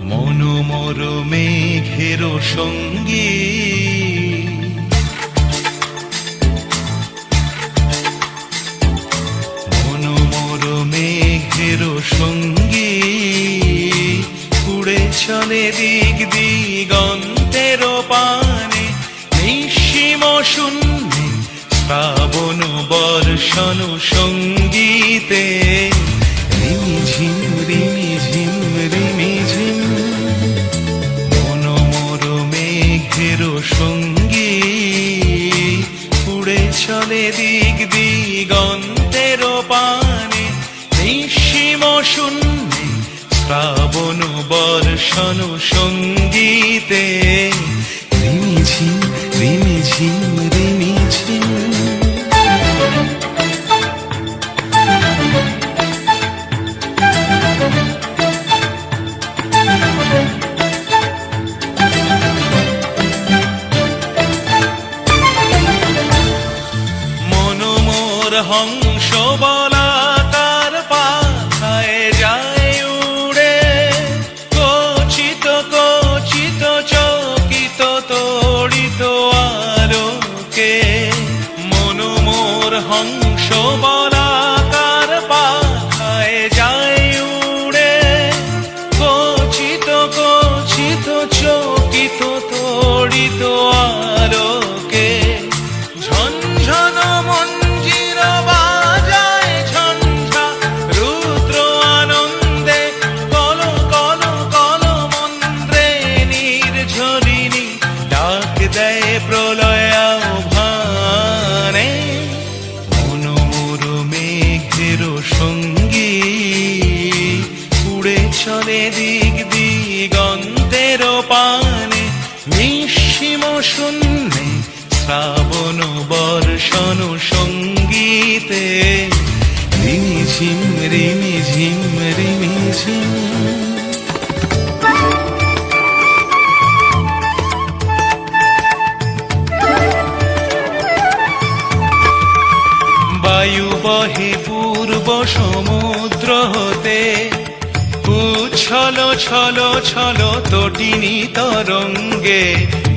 মনোমর মেঘের সঙ্গী মনোমর মেঘের সঙ্গী উড়ে চলে দিক দিগন্তের পানে নিঃসীম শূন্যে শ্রাবণ বর্ষণ সঙ্গীতে রিমিঝিম রিমিঝিম রিমিঝিম মনোমর মেঘের সঙ্গী উড়ে চলে দিক দিগন্তের পানে নিঃসীম শূন্যে শ্রাবণ বর্ষণ সঙ্গীতে রিমিঝিম রিমিঝিম রিমিঝিম মনোমর হংস বলাকার পাখায় যায় উড়ে কচিত কচিত চকিত তড়িত আলোকে মনোমর হংস বলাকার পাখায় যায় উড়ে কচিত কচিত চকিত তড়িত আলোকে ঝনঝন মঞ্জির বাজায় ঝঞ্ঝা রুদ্র আনন্দে কল কল কল মন্ত্রে নির্ঝরিণী ডাক দেয় প্রলয় আহ্বানে মনোমর মেঘের সঙ্গী উড়ে চলে দিক দিগন্তের পানে নিঃসীম শূন্যে শ্রাবণ বর্ষণ সঙ্গীতে রিমিঝিম রিমিঝিম রিমিঝিম বায়ু বহে পূর্ব সমুদ্র হতে উচ্ছল ছল ছল তটিনী তরঙ্গে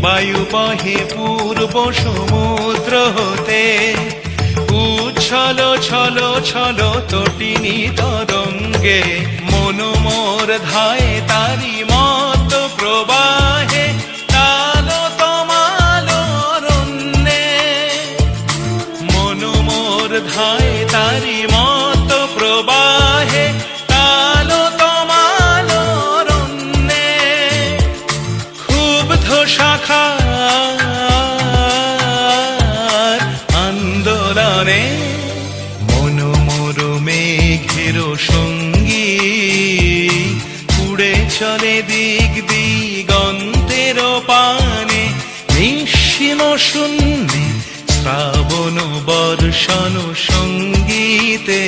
বায়ু বহে পূর্ব সমুদ্র হতে উচ্ছল ছল ছল তটিনী তরঙ্গে মনোমর ধায় তারি মত প্রবাহে তালো তমালো অরণ্যে মনোমর ধায় তারি মত প্রবাহে তালো তমালো অরণ্যে ক্ষুব্ধ শাখার আন্দোলনে মনোমর মেঘের সঙ্গী উড়ে চলে দিক দিগন্তের পানে নিঃসীম শূন্যে শ্রাবণ বর্ষণ সঙ্গীতে